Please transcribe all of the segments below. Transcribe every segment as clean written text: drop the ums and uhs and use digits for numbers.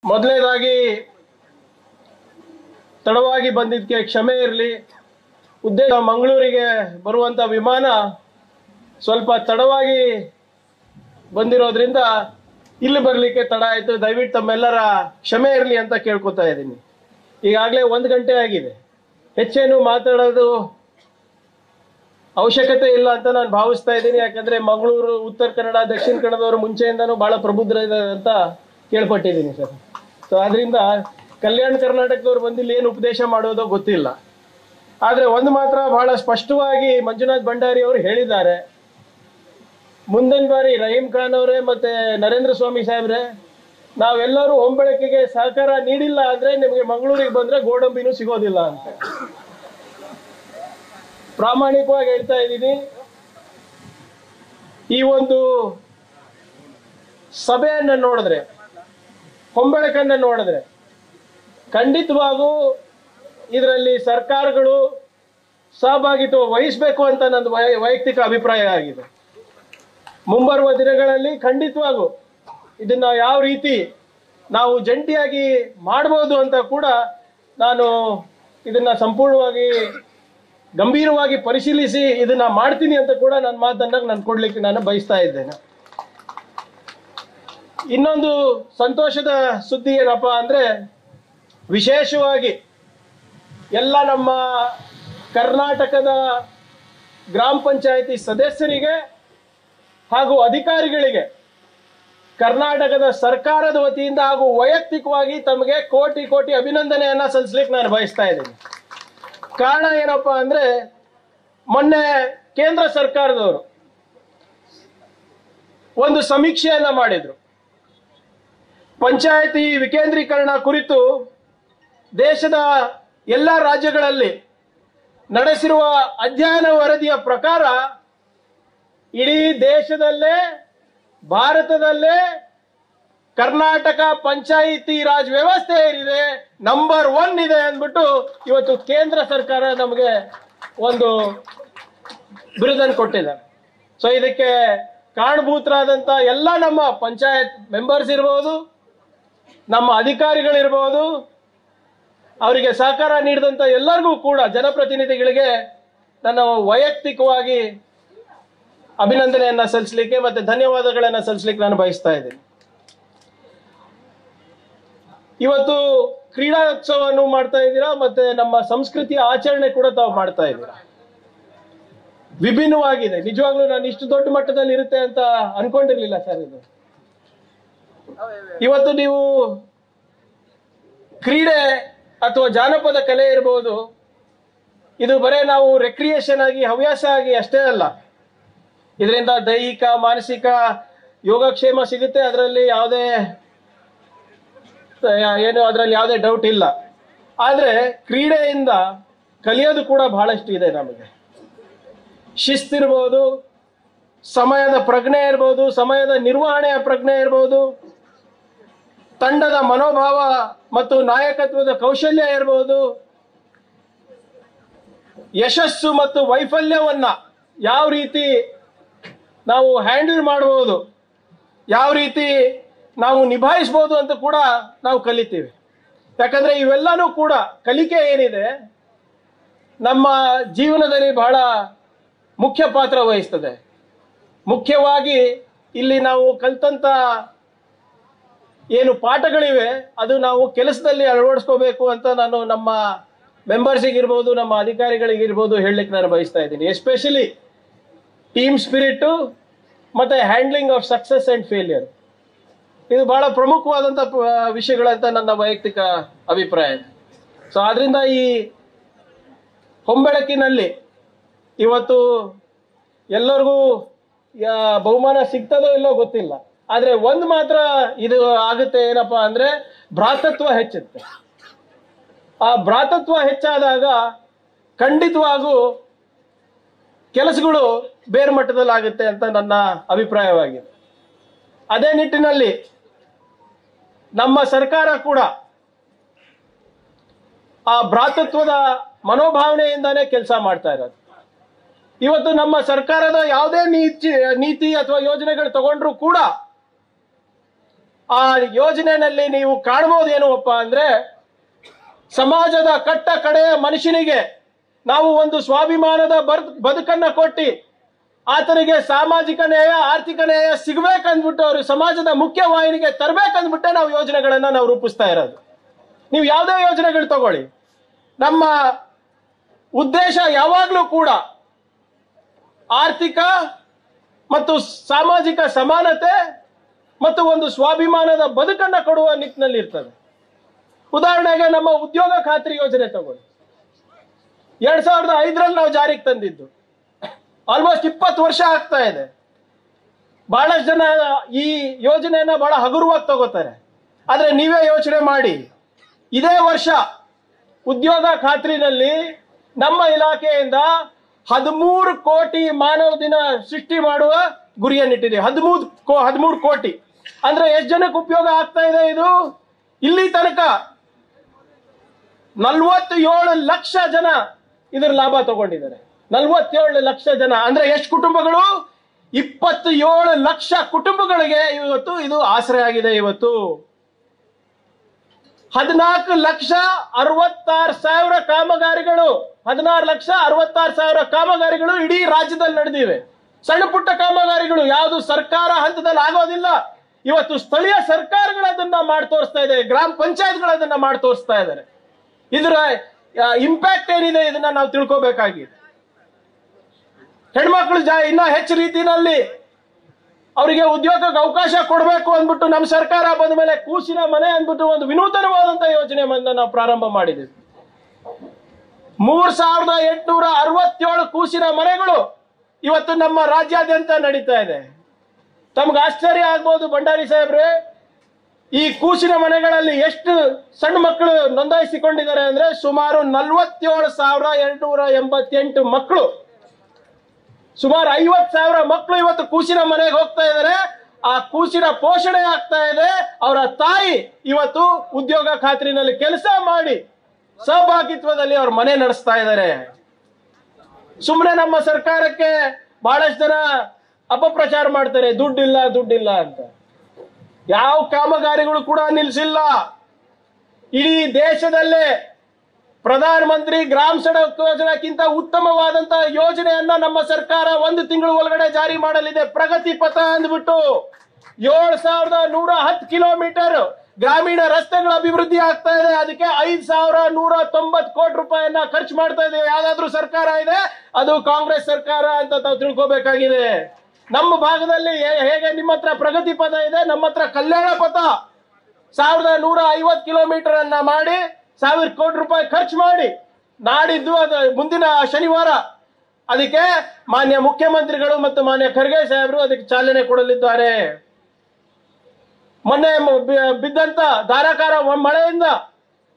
ಮೊದಲನೇದಾಗಿ ತಡವಾಗಿ ಬಂದಿದ್ದಕ್ಕೆ ಕ್ಷಮೆ ಇರಲಿ. ಉದ್ದೇಶ ಮಂಗಳೂರಿಗೆ ಬರುವಂತ ವಿಮಾನ ಸ್ವಲ್ಪ ತಡವಾಗಿ ಬಂದಿರೋದ್ರಿಂದ ಇಲ್ಲಿ ಬರಲಿಕ್ಕೆ ತಡ ಆಯಿತು. ದಯವಿಟ್ಟು ತಮ್ಮೆಲ್ಲರ ಕ್ಷಮೆ ಇರಲಿ ಅಂತ ಕೇಳ್ಕೊತಾ ಇದ್ದೀನಿ. ಈಗಾಗಲೇ 1 ಗಂಟೆ ಆಗಿದೆ. ಹೆಚ್ಚೇನು ಮಾತಾಡೋದು ಅವಶ್ಯಕತೆ ಇಲ್ಲ ಅಂತ ನಾನು ಭಾವಿಸ್ತಾ ಇದ್ದೀನಿ. ಯಾಕಂದ್ರೆ ಮಂಗಳೂರು, ಉತ್ತರ ಕನ್ನಡ, ದಕ್ಷಿಣ ಕನ್ನಡದವರು ಮುಂಚೆಯಿಂದನೂ ಬಹಳ ಪ್ರಬುದ್ಧರಿದ್ದಾರೆ ಅಂತ ಕೇಳ್ಪಟ್ಟಿದ್ದೀನಿ ಸರ್. ಸೊ ಆದ್ರಿಂದ ಕಲ್ಯಾಣ ಕರ್ನಾಟಕದವ್ರು ಬಂದಿಲ್ಲಿ ಏನು ಉಪದೇಶ ಮಾಡೋದೋ ಗೊತ್ತಿಲ್ಲ. ಆದ್ರೆ ಒಂದು ಮಾತ್ರ ಬಹಳ ಸ್ಪಷ್ಟವಾಗಿ ಮಂಜುನಾಥ್ ಭಂಡಾರಿ ಅವರು ಹೇಳಿದ್ದಾರೆ. ಮುಂದಿನ ಬಾರಿ ರಹೀಂ ಖಾನ್ ಅವರೇ ಮತ್ತೆ ನರೇಂದ್ರ ಸ್ವಾಮಿ ಸಾಹೇಬ್ರೆ, ನಾವೆಲ್ಲರೂ ಹೊಂಬಳಕೆಗೆ ಸಹಕಾರ ನೀಡಿಲ್ಲ ಅಂದ್ರೆ ನಿಮಗೆ ಮಂಗಳೂರಿಗೆ ಬಂದ್ರೆ ಗೋಡಂಬಿನೂ ಸಿಗೋದಿಲ್ಲ ಅಂತ ಪ್ರಾಮಾಣಿಕವಾಗಿ ಹೇಳ್ತಾ ಇದ್ದೀನಿ. ಈ ಒಂದು ಸಭೆಯನ್ನ ನೋಡಿದ್ರೆ, ಹೊಂಬಳಕನ್ನ ನೋಡಿದ್ರೆ ಖಂಡಿತವಾಗೂ ಇದರಲ್ಲಿ ಸರ್ಕಾರಗಳು ಸಹಭಾಗಿತ್ವ ವಹಿಸಬೇಕು ಅಂತ ನನ್ನ ವೈಯಕ್ತಿಕ ಅಭಿಪ್ರಾಯ ಆಗಿದೆ. ಮುಂಬರುವ ದಿನಗಳಲ್ಲಿ ಖಂಡಿತವಾಗೂ ಇದನ್ನ ಯಾವ ರೀತಿ ನಾವು ಜಂಟಿಯಾಗಿ ಮಾಡಬಹುದು ಅಂತ ಕೂಡ ನಾನು ಇದನ್ನ ಸಂಪೂರ್ಣವಾಗಿ ಗಂಭೀರವಾಗಿ ಪರಿಶೀಲಿಸಿ ಇದನ್ನ ಮಾಡ್ತೀನಿ ಅಂತ ಕೂಡ ನನ್ನ ಮಾತನ್ನ ನಾನು ಕೊಡ್ಲಿಕ್ಕೆ ನಾನು ಬಯಸ್ತಾ ಇದ್ದೇನೆ. ಇನ್ನೊಂದು ಸಂತೋಷದ ಸುದ್ದಿ ಏನಪ್ಪಾ ಅಂದ್ರೆ, ವಿಶೇಷವಾಗಿ ಎಲ್ಲ ನಮ್ಮ ಕರ್ನಾಟಕದ ಗ್ರಾಮ ಪಂಚಾಯಿತಿ ಸದಸ್ಯರಿಗೆ ಹಾಗೂ ಅಧಿಕಾರಿಗಳಿಗೆ ಕರ್ನಾಟಕದ ಸರ್ಕಾರದ ವತಿಯಿಂದ ಹಾಗೂ ವೈಯಕ್ತಿಕವಾಗಿ ತಮಗೆ ಕೋಟಿ ಕೋಟಿ ಅಭಿನಂದನೆಯನ್ನ ಸಲ್ಲಿಸಲಿಕ್ಕೆ ನಾನು ಬಯಸ್ತಾ ಇದ್ದೀನಿ. ಕಾರಣ ಏನಪ್ಪಾ ಅಂದ್ರೆ, ಮೊನ್ನೆ ಕೇಂದ್ರ ಸರ್ಕಾರದವರು ಒಂದು ಸಮೀಕ್ಷೆಯನ್ನ ಮಾಡಿದ್ರು. ಪಂಚಾಯತಿ ವಿಕೇಂದ್ರೀಕರಣ ಕುರಿತು ದೇಶದ ಎಲ್ಲ ರಾಜ್ಯಗಳಲ್ಲಿ ನಡೆಸಿರುವ ಅಧ್ಯಯನ ವರದಿಯ ಪ್ರಕಾರ ಇಡೀ ದೇಶದಲ್ಲೇ, ಭಾರತದಲ್ಲೇ ಕರ್ನಾಟಕ ಪಂಚಾಯಿತಿ ರಾಜ್ ವ್ಯವಸ್ಥೆ ಏನಿದೆ ನಂಬರ್ 1 ಇದೆ ಅಂದ್ಬಿಟ್ಟು ಇವತ್ತು ಕೇಂದ್ರ ಸರ್ಕಾರ ನಮಗೆ ಒಂದು ಬಿರುದನ್ನು ಕೊಟ್ಟಿದೆ. ಸೊ ಇದಕ್ಕೆ ಕಾರಣಭೂತರಾದಂತ ಎಲ್ಲ ನಮ್ಮ ಪಂಚಾಯತ್ ಮೆಂಬರ್ಸ್ ಇರ್ಬೋದು, ನಮ್ಮ ಅಧಿಕಾರಿಗಳಿರ್ಬೋದು, ಅವರಿಗೆ ಸಹಕಾರ ನೀಡಿದಂತ ಎಲ್ಲರಿಗೂ ಕೂಡ ಜನಪ್ರತಿನಿಧಿಗಳಿಗೆ ನನ್ನ ವೈಯಕ್ತಿಕವಾಗಿ ಅಭಿನಂದನೆಯನ್ನ ಸಲ್ಲಿಸಲಿಕ್ಕೆ ಮತ್ತೆ ಧನ್ಯವಾದಗಳನ್ನ ಸಲ್ಲಿಸಲಿಕ್ಕೆ ನಾನು ಬಯಸ್ತಾ ಇದ್ದೀನಿ. ಇವತ್ತು ಕ್ರೀಡೋತ್ಸವವನ್ನು ಮಾಡ್ತಾ ಇದ್ದೀರಾ, ಮತ್ತೆ ನಮ್ಮ ಸಂಸ್ಕೃತಿಯ ಆಚರಣೆ ಕೂಡ ತಾವು ಮಾಡ್ತಾ ಇದ್ದೀರಾ. ವಿಭಿನ್ನವಾಗಿದೆ. ನಿಜವಾಗ್ಲೂ ನಾನು ಇಷ್ಟು ದೊಡ್ಡ ಮಟ್ಟದಲ್ಲಿ ಇರುತ್ತೆ ಅಂತ ಅನ್ಕೊಂಡಿರ್ಲಿಲ್ಲ ಸರ್. ಇದು ಇವತ್ತು ನೀವು ಕ್ರೀಡೆ ಅಥವಾ ಜಾನಪದ ಕಲೆ ಇರಬಹುದು, ಇದು ಬರೇ ನಾವು ರೆಕ್ರಿಯೇಷನ್ ಆಗಿ, ಹವ್ಯಾಸ ಆಗಿ ಅಷ್ಟೇ ಅಲ್ಲ. ಇದರಿಂದ ದೈಹಿಕ, ಮಾನಸಿಕ ಯೋಗಕ್ಷೇಮ ಸಿಗುತ್ತೆ. ಅದರಲ್ಲಿ ಯಾವುದೇ ಡೌಟ್ ಇಲ್ಲ. ಆದ್ರೆ ಕ್ರೀಡೆಯಿಂದ ಕಲಿಯೋದು ಕೂಡ ಬಹಳಷ್ಟು ಇದೆ ನಮಗೆ. ಶಿಸ್ತಿರ್ಬೋದು, ಸಮಯದ ಪ್ರಜ್ಞೆ ಇರ್ಬೋದು, ಸಮಯದ ನಿರ್ವಹಣೆಯ ಪ್ರಜ್ಞೆ ಇರ್ಬೋದು, ತಂಡದ ಮನೋಭಾವ ಮತ್ತು ನಾಯಕತ್ವದ ಕೌಶಲ್ಯ ಇರ್ಬೋದು, ಯಶಸ್ಸು ಮತ್ತು ವೈಫಲ್ಯವನ್ನ ಯಾವ ರೀತಿ ನಾವು ಹ್ಯಾಂಡಲ್ ಮಾಡಬಹುದು, ಯಾವ ರೀತಿ ನಾವು ನಿಭಾಯಿಸಬಹುದು ಅಂತ ಕೂಡ ನಾವು ಕಲಿತೀವಿ. ಯಾಕಂದ್ರೆ ಇವೆಲ್ಲನೂ ಕೂಡ ಕಲಿಕೆ ಏನಿದೆ ನಮ್ಮ ಜೀವನದಲ್ಲಿ ಬಹಳ ಮುಖ್ಯ ಪಾತ್ರ ವಹಿಸ್ತದೆ. ಮುಖ್ಯವಾಗಿ ಇಲ್ಲಿ ನಾವು ಕಲ್ತಂತ ಏನು ಪಾಠಗಳಿವೆ ಅದು ನಾವು ಕೆಲಸದಲ್ಲಿ ಅಳವಡಿಸ್ಕೋಬೇಕು ಅಂತ ನಾನು ನಮ್ಮ ಮೆಂಬರ್ಸಿಗಿರ್ಬೋದು, ನಮ್ಮ ಅಧಿಕಾರಿಗಳಿಗಿರ್ಬೋದು ಹೇಳಲಿಕ್ಕೆ ನಾನು ಬಯಸ್ತಾ ಇದ್ದೀನಿ. ಎಸ್ಪೆಷಲಿ ಟೀಮ್ ಸ್ಪಿರಿಟ್ ಮತ್ತೆ handling of success and failure, ಇದು ಬಹಳ ಪ್ರಮುಖವಾದಂತ ವಿಷಯಗಳಂತ ನನ್ನ ವೈಯಕ್ತಿಕ ಅಭಿಪ್ರಾಯ. ಸೊ ಆದ್ರಿಂದ ಈ ಹೊಂಬೆಳಕಿನಲ್ಲಿ ಇವತ್ತು ಎಲ್ಲರಿಗೂ ಬಹುಮಾನ ಸಿಗ್ತದೋ ಇಲ್ಲೋ ಗೊತ್ತಿಲ್ಲ. ಆದ್ರೆ ಒಂದು ಮಾತ್ರ ಇದು ಆಗುತ್ತೆ, ಏನಪ್ಪಾ ಅಂದ್ರೆ ಭ್ರಾತೃತ್ವ ಹೆಚ್ಚುತ್ತೆ. ಆ ಭ್ರಾತೃತ್ವ ಹೆಚ್ಚಾದಾಗ ಖಂಡಿತವಾಗೂ ಕೆಲಸಗಳು ಬೇರೆ ಮಟ್ಟದಲ್ಲಿ ಆಗುತ್ತೆ ಅಂತ ನನ್ನ ಅಭಿಪ್ರಾಯವಾಗಿದೆ. ಅದೇ ನಿಟ್ಟಿನಲ್ಲಿ ನಮ್ಮ ಸರ್ಕಾರ ಕೂಡ ಆ ಭ್ರಾತೃತ್ವದ ಮನೋಭಾವನೆಯಿಂದಾನೇ ಕೆಲಸ ಮಾಡ್ತಾ ಇರೋದು. ಇವತ್ತು ನಮ್ಮ ಸರ್ಕಾರದ ಯಾವುದೇ ನೀತಿ ಅಥವಾ ಯೋಜನೆಗಳು ತಗೊಂಡ್ರು ಕೂಡ ಆ ಯೋಜನೆಯಲ್ಲಿ ನೀವು ಕಾಣಬಹುದು ಏನಪ್ಪ ಅಂದ್ರೆ, ಸಮಾಜದ ಕಟ್ಟ ಕಡೆಯ ಮನುಷ್ಯನಿಗೆ ನಾವು ಒಂದು ಸ್ವಾಭಿಮಾನದ ಬದುಕನ್ನ ಕೊಟ್ಟು ಆತನಿಗೆ ಸಾಮಾಜಿಕ ನ್ಯಾಯ, ಆರ್ಥಿಕ ನ್ಯಾಯ ಸಿಗ್ಬೇಕಂದ್ಬಿಟ್ಟು ಅವರು ಸಮಾಜದ ಮುಖ್ಯ ವಾಹಿನಿಗೆ ತರಬೇಕಂದ್ಬಿಟ್ಟೆ ನಾವು ಯೋಜನೆಗಳನ್ನ ನಾವು ರೂಪಿಸ್ತಾ ಇರೋದು. ನೀವು ಯಾವುದೇ ಯೋಜನೆಗಳು ತಗೊಳ್ಳಿ, ನಮ್ಮ ಉದ್ದೇಶ ಯಾವಾಗಲೂ ಕೂಡ ಆರ್ಥಿಕ ಮತ್ತು ಸಾಮಾಜಿಕ ಸಮಾನತೆ ಮತ್ತು ಒಂದು ಸ್ವಾಭಿಮಾನದ ಬದುಕನ್ನ ಕೊಡುವ ನಿಟ್ಟಿನಲ್ಲಿ ಇರ್ತದೆ. ಉದಾಹರಣೆಗೆ ನಮ್ಮ ಉದ್ಯೋಗ ಖಾತ್ರಿ ಯೋಜನೆ ತಗೊಳ್ಳಿ. 2005ರಲ್ಲಿ ನಾವು ಜಾರಿಗೆ ತಂದಿದ್ದು, ಆಲ್ಮೋಸ್ಟ್ 20 ವರ್ಷ ಆಗ್ತಾ ಇದೆ. ಬಹಳಷ್ಟು ಜನ ಈ ಯೋಜನೆಯನ್ನ ಬಹಳ ಹಗುರವಾಗಿ ತಗೋತಾರೆ. ಆದ್ರೆ ನೀವೇ ಯೋಚನೆ ಮಾಡಿ, ಇದೇ ವರ್ಷ ಉದ್ಯೋಗ ಖಾತ್ರಿನಲ್ಲಿ ನಮ್ಮ ಇಲಾಖೆಯಿಂದ 13 ಕೋಟಿ ಮಾನವ ದಿನ ಸೃಷ್ಟಿ ಮಾಡುವ ಗುರಿಯನ್ನಿಟ್ಟಿದೆ. 13 ಕೋಟಿ ಅಂದ್ರೆ ಎಷ್ಟು ಜನಕ್ಕೆ ಉಪಯೋಗ ಆಗ್ತಾ ಇದೆ ಇದು? ಇಲ್ಲಿ ತನಕ 47 ಲಕ್ಷ ಜನ ಇದರ ಲಾಭ ತಗೊಂಡಿದ್ದಾರೆ. 47 ಲಕ್ಷ ಜನ ಅಂದ್ರೆ ಎಷ್ಟು ಕುಟುಂಬಗಳು? 27 ಲಕ್ಷ ಕುಟುಂಬಗಳಿಗೆ ಇವತ್ತು ಇದು ಆಶ್ರಯ ಆಗಿದೆ. ಇವತ್ತು 14,66,000 ಕಾಮಗಾರಿಗಳು, 14,66,000 ಕಾಮಗಾರಿಗಳು ಇಡೀ ರಾಜ್ಯದಲ್ಲಿ ನಡೆದಿವೆ. ಸಣ್ಣ ಪುಟ್ಟ ಕಾಮಗಾರಿಗಳು, ಯಾವುದು ಸರ್ಕಾರ ಹಂತದಲ್ಲಿ ಆಗೋದಿಲ್ಲ. ಇವತ್ತು ಸ್ಥಳೀಯ ಸರ್ಕಾರಗಳದನ್ನ ಮಾಡಿ ತೋರಿಸ್ತಾ ಇದೆ, ಗ್ರಾಮ ಪಂಚಾಯತ್ಗಳದನ್ನ ಮಾಡಿ ತೋರಿಸ್ತಾ ಇದ್ದಾರೆ. ಇದರ ಇಂಪ್ಯಾಕ್ಟ್ ಏನಿದೆ ಇದನ್ನ ನಾವು ತಿಳ್ಕೋಬೇಕಾಗಿದೆ. ಹೆಣ್ಮಕ್ಳು ಇನ್ನ ಹೆಚ್ಚು ರೀತಿಯಲ್ಲಿ ಅವರಿಗೆ ಉದ್ಯೋಗಕ್ಕೆ ಅವಕಾಶ ಕೊಡಬೇಕು ಅಂದ್ಬಿಟ್ಟು ನಮ್ಮ ಸರ್ಕಾರ ಬಂದ ಮೇಲೆ ಕೂಸಿನ ಮನೆ ಅಂದ್ಬಿಟ್ಟು ಒಂದು ವಿನೂತನವಾದಂತಹ ಯೋಜನೆ ನಾವು ಪ್ರಾರಂಭ ಮಾಡಿದ್ದೀವಿ. 3,867 ಕೂಸಿನ ಮನೆಗಳು ಇವತ್ತು ನಮ್ಮ ರಾಜ್ಯಾದ್ಯಂತ ನಡೀತಾ ಇದೆ. ತಮ್ಗೆ ಆಶ್ಚರ್ಯ ಆಗ್ಬೋದು ಭಂಡಾರಿ ಸಾಹೇಬ್ರೆ, ಈ ಕೂಸಿನ ಮನೆಗಳಲ್ಲಿ ಎಷ್ಟು ಸಣ್ಣ ಮಕ್ಕಳು ನೋಂದಾಯಿಸಿಕೊಂಡಿದ್ದಾರೆ ಅಂದ್ರೆ ಸುಮಾರು 47,288 ಮಕ್ಕಳು, ಸುಮಾರು 50,000 ಮಕ್ಕಳು ಇವತ್ತು ಕೂಸಿನ ಮನೆಗೆ ಹೋಗ್ತಾ ಇದ್ದಾರೆ. ಆ ಕೂಸಿನ ಪೋಷಣೆ ಆಗ್ತಾ ಇದೆ. ಅವರ ತಾಯಿ ಇವತ್ತು ಉದ್ಯೋಗ ಖಾತ್ರಿನಲ್ಲಿ ಕೆಲಸ ಮಾಡಿ ಸಹಭಾಗಿತ್ವದಲ್ಲಿ ಅವ್ರ ಮನೆ ನಡೆಸ್ತಾ ಇದ್ದಾರೆ. ಸುಮ್ಮನೆ ನಮ್ಮ ಸರ್ಕಾರಕ್ಕೆ ಬಹಳಷ್ಟು ಜನ ಅಪಪ್ರಚಾರ ಮಾಡ್ತಾರೆ, ದುಡ್ಡಿಲ್ಲ ಅಂತ. ಯಾವ ಕಾಮಗಾರಿಗಳು ಕೂಡ ನಿಲ್ಲಿಸಿಲ್ಲ. ಇಡೀ ದೇಶದಲ್ಲೇ ಪ್ರಧಾನ ಮಂತ್ರಿ ಗ್ರಾಮ ಸಡಕ್ ಯೋಜನೆಗಿಂತ ಉತ್ತಮವಾದಂತಹ ಯೋಜನೆಯನ್ನ ನಮ್ಮ ಸರ್ಕಾರ 1 ತಿಂಗಳು ಒಳಗಡೆ ಜಾರಿ ಮಾಡಲಿದೆ. ಪ್ರಗತಿ ಪಥ ಅಂದ್ಬಿಟ್ಟು 7,110 ಕಿಲೋಮೀಟರ್ ಗ್ರಾಮೀಣ ರಸ್ತೆಗಳ ಅಭಿವೃದ್ಧಿ ಆಗ್ತಾ ಇದೆ. ಅದಕ್ಕೆ 5,190 ಕೋಟಿ ರೂಪಾಯಿಯನ್ನ ಖರ್ಚು ಮಾಡ್ತಾ ಇದೆ. ಯಾವ್ದಾದ್ರು ಸರ್ಕಾರ ಇದೆ ಅದು ಕಾಂಗ್ರೆಸ್ ಸರ್ಕಾರ ಅಂತ ತಾವು ತಿಳ್ಕೋಬೇಕಾಗಿದೆ. ನಮ್ಮ ಭಾಗದಲ್ಲಿ ಹೇಗೆ ನಿಮ್ಮ ಹತ್ರ ಪ್ರಗತಿ ಪಥ ಇದೆ, ನಮ್ಮ ಹತ್ರ ಕಲ್ಯಾಣ ಪಥ 1,150 ಕಿಲೋಮೀಟರ್ ಅನ್ನ ಮಾಡಿ 1,000 ಕೋಟಿ ರೂಪಾಯಿ ಖರ್ಚು ಮಾಡಿ ನಾಡಿದ್ದು ಅದು ಮುಂದಿನ ಶನಿವಾರ ಅದಕ್ಕೆ ಮಾನ್ಯ ಮುಖ್ಯಮಂತ್ರಿಗಳು ಮತ್ತು ಮಾನ್ಯ ಖರ್ಗೆ ಸಾಹೇಬರು ಅದಕ್ಕೆ ಚಾಲನೆ ಕೊಡಲಿದ್ದಾರೆ. ಮೊನ್ನೆ ಬಿದ್ದಂತ ಧಾರಾಕಾರ ಮಳೆಯಿಂದ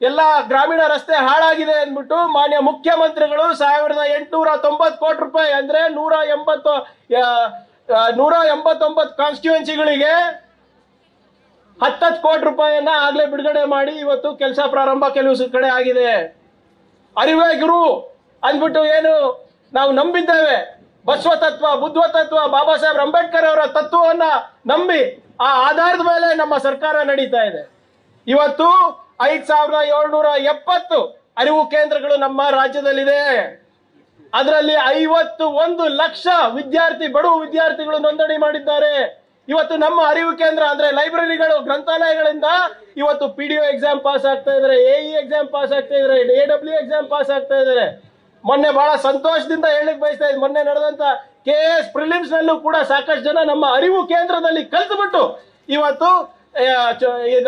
ಎಲ್ಲ ಗ್ರಾಮೀಣ ರಸ್ತೆ ಹಾಳಾಗಿದೆ ಅಂದ್ಬಿಟ್ಟು ಮಾನ್ಯ ಮುಖ್ಯಮಂತ್ರಿಗಳು 1,890 ಕೋಟಿ ರೂಪಾಯಿ ಅಂದ್ರೆ 189 ಕಾನ್ಸ್ಟಿಟ್ಯೂನ್ಸಿಗಳಿಗೆ 10 ಕೋಟಿ ರೂಪಾಯಿಯನ್ನ ಆಗ್ಲೇ ಬಿಡುಗಡೆ ಮಾಡಿ ಇವತ್ತು ಕೆಲಸ ಪ್ರಾರಂಭ ಕೆಲವು ಕಡೆ ಆಗಿದೆ. ಅರಿವೇ ಗುರು ಅಂದ್ಬಿಟ್ಟು ಏನು ನಾವು ನಂಬಿದ್ದೇವೆ, ಬಸವ ತತ್ವ, ಬುದ್ಧ ತತ್ವ, ಬಾಬಾ ಸಾಹೇಬ್ ಅಂಬೇಡ್ಕರ್ ಅವರ ತತ್ವವನ್ನ ನಂಬಿ ಆ ಆಧಾರದ ಮೇಲೆ ನಮ್ಮ ಸರ್ಕಾರ ನಡೀತಾ ಇದೆ. ಇವತ್ತು 5,770 ಅರಿವು ಕೇಂದ್ರಗಳು ನಮ್ಮ ರಾಜ್ಯದಲ್ಲಿದೆ. ಅದರಲ್ಲಿ 51 ಲಕ್ಷ ಬಡ ವಿದ್ಯಾರ್ಥಿಗಳು ನೋಂದಣಿ ಮಾಡಿದ್ದಾರೆ. ಇವತ್ತು ನಮ್ಮ ಅರಿವು ಕೇಂದ್ರ ಅಂದ್ರೆ ಲೈಬ್ರರಿಗಳು, ಗ್ರಂಥಾಲಯಗಳಿಂದ ಇವತ್ತು PDO ಎಕ್ಸಾಮ್ ಪಾಸ್ ಆಗ್ತಾ ಇದ್ದಾರೆ, AE ಎಕ್ಸಾಮ್ ಪಾಸ್ ಆಗ್ತಾ ಇದ್ದಾರೆ, AW ಎಕ್ಸಾಮ್ ಪಾಸ್ ಆಗ್ತಾ ಇದ್ದಾರೆ. ಮೊನ್ನೆ ಬಹಳ ಸಂತೋಷದಿಂದ ಹೇಳಲಿಕ್ಕೆ ಬಯಸ್ತಾ ಇದ್ದೀನಿ, ಮೊನ್ನೆ ನಡೆದಂತ KS ಪ್ರಿಲಿಮ್ಸ್ ನಲ್ಲೂ ಕೂಡ ಸಾಕಷ್ಟು ಜನ ನಮ್ಮ ಅರಿವು ಕೇಂದ್ರದಲ್ಲಿ ಕಲ್ತುಬಿಟ್ಟು ಇವತ್ತು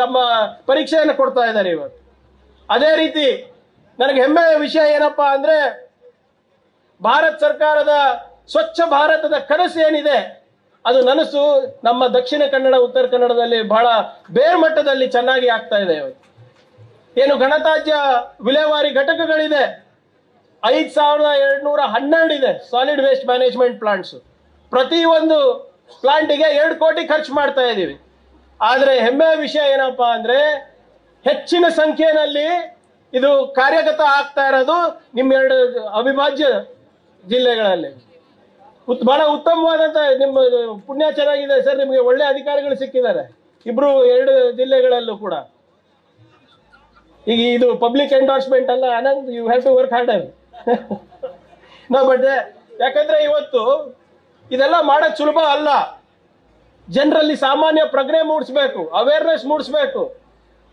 ನಮ್ಮ ಪರೀಕ್ಷೆಯನ್ನು ಕೊಡ್ತಾ ಇದ್ದಾರೆ. ಇವತ್ತು ಅದೇ ರೀತಿ ನನಗೆ ಹೆಮ್ಮೆಯ ವಿಷಯ ಏನಪ್ಪಾ ಅಂದ್ರೆ, ಭಾರತ ಸರ್ಕಾರದ ಸ್ವಚ್ಛ ಭಾರತದ ಕನಸು ಏನಿದೆ ಅದು ನನಸು ನಮ್ಮ ದಕ್ಷಿಣ ಕನ್ನಡ, ಉತ್ತರ ಕನ್ನಡದಲ್ಲಿ ಬಹಳ ಬೇರ್ಮಟ್ಟದಲ್ಲಿ ಚೆನ್ನಾಗಿ ಆಗ್ತಾ ಇದೆ. ಏನು ಘನತ್ಯಾಜ್ಯ ವಿಲೇವಾರಿ ಘಟಕಗಳಿದೆ 5,212 ಇದೆ. ಸಾಲಿಡ್ ವೇಸ್ಟ್ ಮ್ಯಾನೇಜ್ಮೆಂಟ್ ಪ್ಲಾಂಟ್ಸ್, ಪ್ರತಿ ಒಂದು ಪ್ಲಾಂಟಿಗೆ 2 ಕೋಟಿ ಖರ್ಚು ಮಾಡ್ತಾ ಇದ್ದೀವಿ. ಆದ್ರೆ ಹೆಮ್ಮೆಯ ವಿಷಯ ಏನಪ್ಪಾ ಅಂದ್ರೆ, ಹೆಚ್ಚಿನ ಸಂಖ್ಯೆಯಲ್ಲಿ ಇದು ಕಾರ್ಯಗತ ಆಗ್ತಾ ಇರೋದು ನಿಮ್ಮ 2 ಅವಿಭಾಜ್ಯ ಜಿಲ್ಲೆಗಳಲ್ಲಿ. ಬಹಳ ಉತ್ತಮವಾದಂತ ನಿಮ್ಮ ಪುಣ್ಯ ಚೆನ್ನಾಗಿದೆ ಸರ್, ನಿಮಗೆ ಒಳ್ಳೆ ಅಧಿಕಾರಿಗಳು ಸಿಕ್ಕಿದ್ದಾರೆ. ಇಬ್ರು 2 ಜಿಲ್ಲೆಗಳಲ್ಲೂ ಕೂಡ. ಈಗ ಇದು ಪಬ್ಲಿಕ್ ಎಂಡೋರ್ಸ್ಮೆಂಟ್ ಅಲ್ಲ Anand, you have to work harder. No but ಯಾಕಂದ್ರೆ ಇವತ್ತು ಇದೆಲ್ಲ ಮಾಡೋದು ಸುಲಭ ಅಲ್ಲ. ಜನರಲ್ಲಿ ಸಾಮಾನ್ಯ ಪ್ರಜ್ಞೆ ಮೂಡಿಸ್ಬೇಕು, ಅವೇರ್ನೆಸ್ ಮೂಡಿಸ್ಬೇಕು,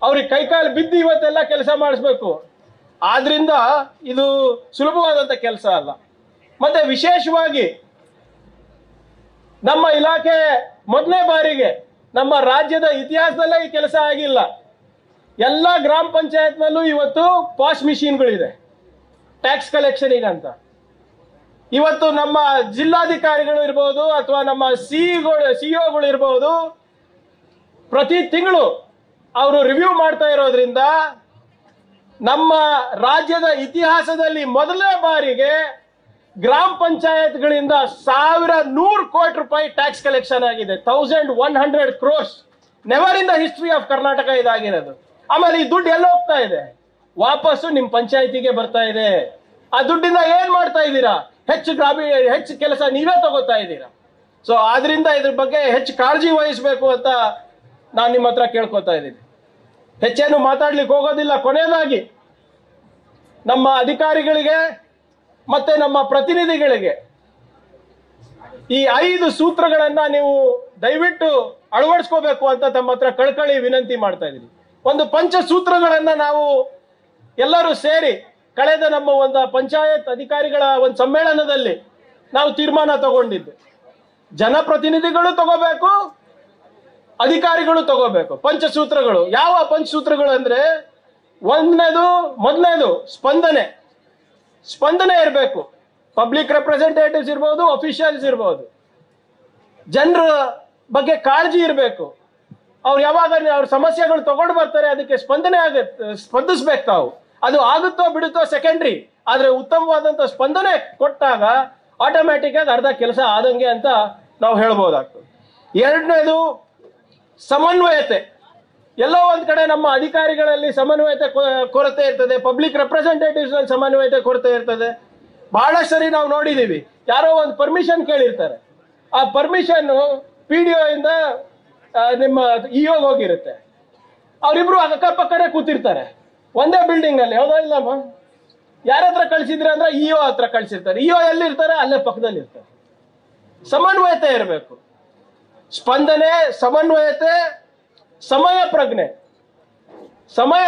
ಅವ್ರಿಗೆ ಕೈಕಾಲು ಬಿದ್ದು ಇವತ್ತೆಲ್ಲ ಕೆಲಸ ಮಾಡಿಸ್ಬೇಕು. ಆದ್ರಿಂದ ಇದು ಸುಲಭವಾದಂಥ ಕೆಲಸ ಅಲ್ಲ. ಮತ್ತೆ ವಿಶೇಷವಾಗಿ ನಮ್ಮ ಇಲಾಖೆ ಮೊದಲನೇ ಬಾರಿಗೆ ನಮ್ಮ ರಾಜ್ಯದ ಇತಿಹಾಸದಲ್ಲೇ ಈ ಕೆಲಸ ಆಗಿಲ್ಲ. ಎಲ್ಲ ಗ್ರಾಮ ಪಂಚಾಯತ್ನಲ್ಲೂ ಇವತ್ತು ಪಾಸ್ ಮಿಷಿನ್ಗಳಿದೆ ಟ್ಯಾಕ್ಸ್ ಕಲೆಕ್ಷನಿಗೆ ಅಂತ. ಇವತ್ತು ನಮ್ಮ ಜಿಲ್ಲಾಧಿಕಾರಿಗಳು ಇರ್ಬೋದು ಅಥವಾ ನಮ್ಮ ಸಿಇಒಗಳು ಇರ್ಬೋದು, ಪ್ರತಿ ತಿಂಗಳು ಅವರು ರಿವ್ಯೂ ಮಾಡ್ತಾ ಇರೋದ್ರಿಂದ ನಮ್ಮ ರಾಜ್ಯದ ಇತಿಹಾಸದಲ್ಲಿ ಮೊದಲನೇ ಬಾರಿಗೆ ಗ್ರಾಮ ಪಂಚಾಯತ್ಗಳಿಂದ 1,100 ಕೋಟಿ ರೂಪಾಯಿ ಟ್ಯಾಕ್ಸ್ ಕಲೆಕ್ಷನ್ ಆಗಿದೆ. 1,100 crores. Never in the history of Karnataka ಇದಾಗಿರೋದು. ಆಮೇಲೆ ಈ ದುಡ್ಡು ಎಲ್ಲ ಹೋಗ್ತಾ ಇದೆ, ವಾಪಸ್ಸು ನಿಮ್ ಪಂಚಾಯತಿಗೆ ಬರ್ತಾ ಇದೆ. ಆ ದುಡ್ಡಿಂದ ಏನ್ ಮಾಡ್ತಾ ಇದ್ದೀರಾ? ಹೆಚ್ಚು ಕೆಲಸ ನೀವೇ ತಗೋತಾ ಇದ್ದೀರಾ. ಸೊ ಆದ್ರಿಂದ ಇದ್ರ ಬಗ್ಗೆ ಹೆಚ್ಚು ಕಾಳಜಿ ವಹಿಸಬೇಕು ಅಂತ ನಾನು ನಿಮ್ಮ ಹತ್ರ ಕೇಳ್ಕೊತಾ ಇದ್ದೀನಿ. ಹೆಚ್ಚೇನು ಮಾತಾಡ್ಲಿಕ್ಕೆ ಹೋಗೋದಿಲ್ಲ. ಕೊನೆಯದಾಗಿ ನಮ್ಮ ಅಧಿಕಾರಿಗಳಿಗೆ ಮತ್ತೆ ನಮ್ಮ ಪ್ರತಿನಿಧಿಗಳಿಗೆ ಈ 5 ಸೂತ್ರಗಳನ್ನ ನೀವು ದಯವಿಟ್ಟು ಅಳವಡಿಸ್ಕೋಬೇಕು ಅಂತ ತಮ್ಮ ಹತ್ರ ಕಳ್ಕಳಿ ವಿನಂತಿ ಮಾಡ್ತಾ ಇದ್ದೀನಿ. ಒಂದು ಪಂಚಸೂತ್ರಗಳನ್ನ ನಾವು ಎಲ್ಲರೂ ಸೇರಿ ಕಳೆದ ನಮ್ಮ ಒಂದು ಪಂಚಾಯತ್ ಅಧಿಕಾರಿಗಳ ಒಂದು ಸಮ್ಮೇಳನದಲ್ಲಿ ನಾವು ತೀರ್ಮಾನ ತಗೊಂಡಿದ್ದು. ಜನಪ್ರತಿನಿಧಿಗಳು ತಗೋಬೇಕು, ಅಧಿಕಾರಿಗಳು ತಗೋಬೇಕು. ಪಂಚಸೂತ್ರಗಳು ಯಾವ ಪಂಚಸೂತ್ರಗಳು ಅಂದ್ರೆ, ಮೊದಲನೇದು ಸ್ಪಂದನೆ ಇರಬೇಕು. ಪಬ್ಲಿಕ್ ರೆಪ್ರೆಸೆಂಟೇಟಿವ್ಸ್ ಇರ್ಬೋದು, ಅಫಿಷಿಯಲ್ಸ್ ಇರ್ಬೋದು, ಜನರ ಬಗ್ಗೆ ಕಾಳಜಿ ಇರಬೇಕು. ಅವ್ರು ಯಾವಾಗ ಅವ್ರ ಸಮಸ್ಯೆಗಳು ತಗೊಂಡು ಬರ್ತಾರೆ ಅದಕ್ಕೆ ಸ್ಪಂದಿಸ್ಬೇಕು ತಾವು. ಅದು ಆಗುತ್ತೋ ಬಿಡುತ್ತೋ ಸೆಕೆಂಡ್ರಿ, ಆದ್ರೆ ಉತ್ತಮವಾದಂತ ಸ್ಪಂದನೆ ಕೊಟ್ಟಾಗ ಆಟೋಮ್ಯಾಟಿಕ್ ಆಗಿ ಅರ್ಧ ಕೆಲಸ ಆದಂಗೆ ಅಂತ ನಾವು ಹೇಳ್ಬೋದಾಗ್ತದೆ. ಎರಡನೇದು ಸಮನ್ವಯತೆ. ಎಲ್ಲೋ ಒಂದ್ ಕಡೆ ನಮ್ಮ ಅಧಿಕಾರಿಗಳಲ್ಲಿ ಸಮನ್ವಯತೆ ಕೊರತೆ ಇರ್ತದೆ, ಪಬ್ಲಿಕ್ ರೆಪ್ರೆಸೆಂಟೇಟಿವ್ಸ್ ನಲ್ಲಿ ಸಮನ್ವಯತೆ ಕೊರತೆ ಇರ್ತದೆ. ಬಹಳ ಸರಿ ನಾವು ನೋಡಿದೀವಿ, ಯಾರೋ ಒಂದು ಪರ್ಮಿಷನ್ ಕೇಳಿರ್ತಾರೆ, ಆ ಪರ್ಮಿಷನ್ PDO ಇಂದ ನಿಮ್ಮ ಇಒ ಹೋಗಿರುತ್ತೆ. ಅವರಿಬ್ರು ಅಕ್ಕಪಕ್ಕನೆ ಕೂತಿರ್ತಾರೆ ಒಂದೇ ಬಿಲ್ಡಿಂಗ್ ಅಲ್ಲಿ. ಹೌದಾ ಇಲ್ಲಮ್ಮ? ಯಾರ ಹತ್ರ ಕಳ್ಸಿದ್ರೆ ಅಂದ್ರೆ ಇಒ ಹತ್ರ ಕಳ್ಸಿರ್ತಾರೆ. ಇಒ ಎಲ್ಲಿರ್ತಾರೆ? ಅಲ್ಲೇ ಪಕ್ಕದಲ್ಲಿ ಇರ್ತಾರೆ. ಸಮನ್ವಯತೆ ಇರಬೇಕು. ಸ್ಪಂದನೆ, ಸಮನ್ವಯತೆ, ಸಮಯ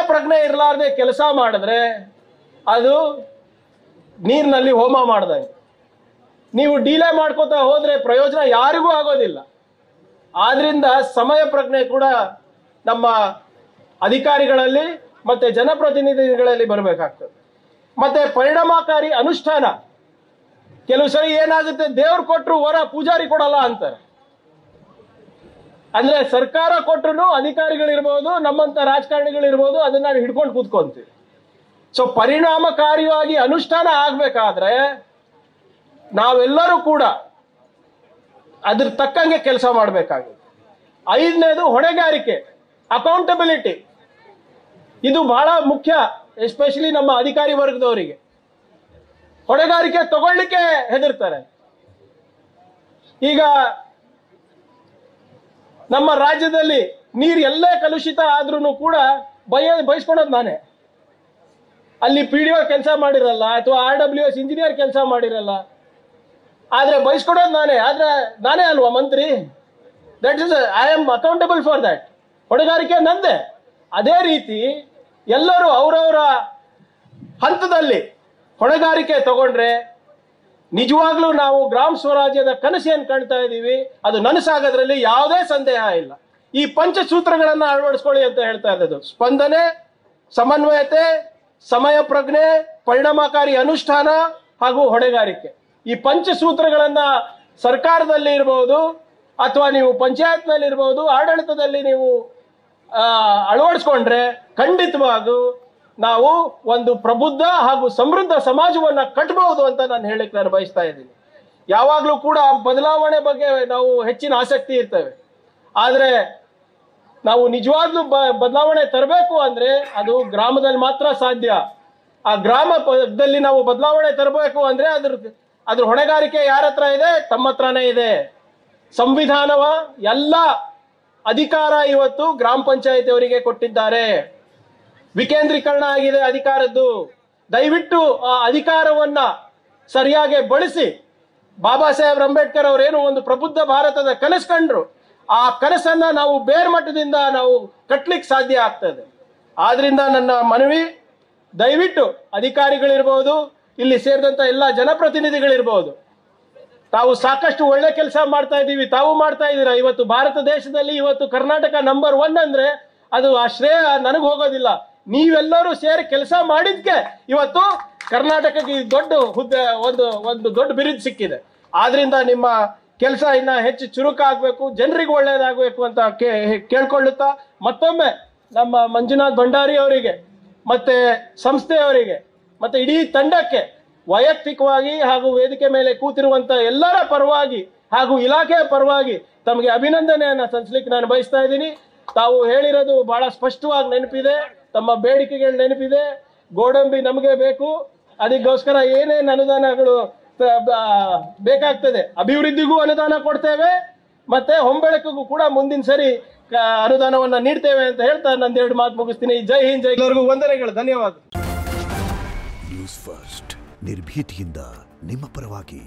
ಪ್ರಜ್ಞೆ ಇರಲಾರ್ದೆ ಕೆಲಸ ಮಾಡಿದ್ರೆ ಅದು ನೀರಿನಲ್ಲಿ ಹೋಮ ಮಾಡ್ದಂಗೆ. ನೀವು ಡಿಲೇ ಮಾಡ್ಕೋತಾ ಹೋದ್ರೆ ಪ್ರಯೋಜನ ಯಾರಿಗೂ ಆಗೋದಿಲ್ಲ. ಆದ್ರಿಂದ ಸಮಯ ಪ್ರಜ್ಞೆ ಕೂಡ ನಮ್ಮ ಅಧಿಕಾರಿಗಳಲ್ಲಿ ಮತ್ತೆ ಜನಪ್ರತಿನಿಧಿಗಳಲ್ಲಿ ಬರಬೇಕಾಗ್ತದೆ. ಮತ್ತೆ ಪರಿಣಾಮಕಾರಿ ಅನುಷ್ಠಾನ. ಕೆಲವು ಸರಿ ಏನಾಗುತ್ತೆ, ದೇವ್ರು ಕೊಟ್ಟರು ವರ ಪೂಜಾರಿ ಕೊಡಲ್ಲ ಅಂತಾರೆ. ಅಂದ್ರೆ ಸರ್ಕಾರ ಕೊಟ್ಟರು ಅಧಿಕಾರಿಗಳಿರ್ಬೋದು, ನಮ್ಮಂತ ರಾಜಕಾರಣಿಗಳಿರ್ಬೋದು, ಅದನ್ನ ನಾವು ಹಿಡ್ಕೊಂಡು ಕೂತ್ಕೊಂತೀವಿ. ಸೊ ಪರಿಣಾಮಕಾರಿಯಾಗಿ ಅನುಷ್ಠಾನ ಆಗ್ಬೇಕಾದ್ರೆ ನಾವೆಲ್ಲರೂ ಕೂಡ ಅದ್ರ ತಕ್ಕಂಗೆ ಕೆಲಸ ಮಾಡಬೇಕಾಗುತ್ತೆ. 5ನೇದು ಹೊಣೆಗಾರಿಕೆ, ಅಕೌಂಟಬಿಲಿಟಿ. ಇದು ಬಹಳ ಮುಖ್ಯ, ಎಸ್ಪೆಷಲಿ ನಮ್ಮ ಅಧಿಕಾರಿ ವರ್ಗದವರಿಗೆ. ಹೊಣೆಗಾರಿಕೆ ತಗೊಳ್ಳಿಕ್ಕೆ ಹೆದರ್ತಾರೆ. ಈಗ ನಮ್ಮ ರಾಜ್ಯದಲ್ಲಿ ನೀರು ಎಲ್ಲೇ ಕಲುಷಿತ ಆದ್ರೂ ಕೂಡ ಬಯಸ್ಕೊಳೋದು ನಾನೇ. ಅಲ್ಲಿ PDO ಕೆಲಸ ಮಾಡಿರಲ್ಲ ಅಥವಾ RWS ಇಂಜಿನಿಯರ್ ಕೆಲಸ ಮಾಡಿರಲ್ಲ, ಆದ್ರೆ ಬಯಸ್ಕೊಡೋದು ನಾನೇ. ಆದ್ರೆ ನಾನೇ ಅಲ್ವಾ ಮಂತ್ರಿ? That is I am accountable for that. ಹೊಣೆಗಾರಿಕೆ ನಂದೆ. ಅದೇ ರೀತಿ ಎಲ್ಲರೂ ಅವರವರ ಹಂತದಲ್ಲಿ ಹೊಣೆಗಾರಿಕೆ ತಗೊಂಡ್ರೆ ನಿಜವಾಗ್ಲೂ ನಾವು ಗ್ರಾಮ ಸ್ವರಾಜ್ಯದ ಕನಸೇನು ಕಾಣ್ತಾ ಇದ್ದೀವಿ ಅದು ನನಸಾಗೋದ್ರಲ್ಲಿ ಯಾವುದೇ ಸಂದೇಹ ಇಲ್ಲ. ಈ ಪಂಚಸೂತ್ರಗಳನ್ನ ಅಳವಡಿಸ್ಕೊಳ್ಳಿ ಅಂತ ಹೇಳ್ತಾ ಇರೋದು. ಸ್ಪಂದನೆ, ಸಮನ್ವಯತೆ, ಸಮಯ ಪ್ರಜ್ಞೆ, ಪರಿಣಾಮಕಾರಿ ಅನುಷ್ಠಾನ ಹಾಗೂ ಹೊಣೆಗಾರಿಕೆ. ಈ ಪಂಚಸೂತ್ರಗಳನ್ನ ಸರ್ಕಾರದಲ್ಲಿ ಇರ್ಬೋದು ಅಥವಾ ನೀವು ಪಂಚಾಯತ್ನಲ್ಲಿ ಇರ್ಬೋದು, ಆಡಳಿತದಲ್ಲಿ ನೀವು ಅಳವಡಿಸ್ಕೊಂಡ್ರೆ ಖಂಡಿತವಾಗೂ ನಾವು ಒಂದು ಪ್ರಬುದ್ಧ ಹಾಗೂ ಸಮೃದ್ಧ ಸಮಾಜವನ್ನ ಕಟ್ಟಬಹುದು ಅಂತ ನಾನು ಹೇಳಿಕ್ಕೆ ನಾನು ಬಯಸ್ತಾ ಇದ್ದೀನಿ. ಯಾವಾಗಲೂ ಕೂಡ ಬದಲಾವಣೆ ಬಗ್ಗೆ ನಾವು ಹೆಚ್ಚಿನ ಆಸಕ್ತಿ ಇರ್ತೇವೆ. ಆದ್ರೆ ನಾವು ನಿಜವಾಗ್ಲೂ ಬದಲಾವಣೆ ತರಬೇಕು ಅಂದ್ರೆ ಅದು ಗ್ರಾಮದಲ್ಲಿ ಮಾತ್ರ ಸಾಧ್ಯ. ಆ ಗ್ರಾಮದಲ್ಲಿ ನಾವು ಬದಲಾವಣೆ ತರಬೇಕು ಅಂದ್ರೆ ಅದ್ರ ಹೊಣೆಗಾರಿಕೆ ಯಾರ ಹತ್ರ ಇದೆ? ತಮ್ಮ ಹತ್ರನೇ ಇದೆ. ಸಂವಿಧಾನವ ಎಲ್ಲ ಅಧಿಕಾರ ಇವತ್ತು ಗ್ರಾಮ ಪಂಚಾಯತ್ ಅವರಿಗೆ ಕೊಟ್ಟಿದ್ದಾರೆ. ವಿಕೇಂದ್ರೀಕರಣ ಆಗಿದೆ ಅಧಿಕಾರದ್ದು. ದಯವಿಟ್ಟು ಆ ಅಧಿಕಾರವನ್ನ ಸರಿಯಾಗಿ ಬಳಸಿ. ಬಾಬಾ ಸಾಹೇಬ್ ಅಂಬೇಡ್ಕರ್ ಅವರೇನು ಒಂದು ಪ್ರಬುದ್ಧ ಭಾರತದ ಕನಸು ಕಂಡ್ರು, ಆ ಕನಸನ್ನ ನಾವು ಬೇರ್ಮಟ್ಟದಿಂದ ನಾವು ಕಟ್ಲಿಕ್ಕೆ ಸಾಧ್ಯ ಆಗ್ತದೆ. ಆದ್ರಿಂದ ನನ್ನ ಮನವಿ, ದಯವಿಟ್ಟು ಅಧಿಕಾರಿಗಳಿರ್ಬೋದು, ಇಲ್ಲಿ ಸೇರಿದಂತ ಎಲ್ಲ ಜನಪ್ರತಿನಿಧಿಗಳಿರ್ಬೋದು, ತಾವು ಸಾಕಷ್ಟು ಒಳ್ಳೆ ಕೆಲಸ ಮಾಡ್ತಾ ಇದ್ದೀವಿ, ತಾವು ಮಾಡ್ತಾ ಇದ್ದೀರಾ. ಇವತ್ತು ಭಾರತ ದೇಶದಲ್ಲಿ ಇವತ್ತು ಕರ್ನಾಟಕ ನಂಬರ್ 1 ಅಂದ್ರೆ ಅದು ಆ ಶ್ರೇಯ ನನಗೆ ಹೋಗೋದಿಲ್ಲ. ನೀವೆಲ್ಲರೂ ಸೇರಿ ಕೆಲಸ ಮಾಡಿದ್ಕೆ ಇವತ್ತು ಕರ್ನಾಟಕಕ್ಕೆ ದೊಡ್ಡ ಹುದ್ದೆ, ಒಂದು ದೊಡ್ಡ ಬಿರುದು ಸಿಕ್ಕಿದೆ. ಆದ್ರಿಂದ ನಿಮ್ಮ ಕೆಲಸ ಇನ್ನ ಹೆಚ್ಚು ಚುರುಕಾಗಬೇಕು, ಜನರಿಗೆ ಒಳ್ಳೇದಾಗಬೇಕು ಅಂತ ಕೇಳ್ಕೊಳ್ಳುತ್ತಾ ಮತ್ತೊಮ್ಮೆ ನಮ್ಮ ಮಂಜುನಾಥ್ ಭಂಡಾರಿ ಅವರಿಗೆ ಮತ್ತೆ ಸಂಸ್ಥೆಯವರಿಗೆ ಮತ್ತೆ ಇಡೀ ತಂಡಕ್ಕೆ ವೈಯಕ್ತಿಕವಾಗಿ ಹಾಗೂ ವೇದಿಕೆ ಮೇಲೆ ಕೂತಿರುವಂತ ಎಲ್ಲರ ಪರವಾಗಿ ಹಾಗೂ ಇಲಾಖೆಯ ಪರವಾಗಿ ತಮಗೆ ಅಭಿನಂದನೆಯನ್ನ ಸಲ್ಲಿಸಲಿಕ್ಕೆ ನಾನು ಬಯಸ್ತಾ ಇದ್ದೀನಿ. ತಾವು ಹೇಳಿರೋದು ಬಹಳ ಸ್ಪಷ್ಟವಾಗಿ ನೆನಪಿದೆ, ತಮ್ಮ ಬೇಡಿಕೆಗಳು ನೆನಪಿದೆ. ಗೋಡಂಬಿ ನಮಗೆ ಬೇಕು, ಅದಕ್ಕೋಸ್ಕರ ಏನೇನು ಅನುದಾನಗಳು ಬೇಕಾಗ್ತದೆ, ಅಭಿವೃದ್ಧಿಗೂ ಅನುದಾನ ಕೊಡ್ತೇವೆ, ಮತ್ತೆ ಹೊಂಬೆಳಕಿಗೂ ಕೂಡ ಮುಂದಿನ ಸರಿ ಅನುದಾನವನ್ನ ನೀಡ್ತೇವೆ ಅಂತ ಹೇಳ್ತಾ ನಂದೆರಡು ಮಾತು ಮುಗಿಸ್ತೀನಿ. ಜೈ ಹಿಂದ್, ಜೈ ಎಲ್ಲರಿಗೂ ವಂದನೆಗಳು, ಧನ್ಯವಾದ. ನ್ಯೂಸ್ ಫಸ್ಟ್ ನಿರ್ಭೀತಿಯಿಂದ ನಿಮ್ಮ ಪರವಾಗಿ.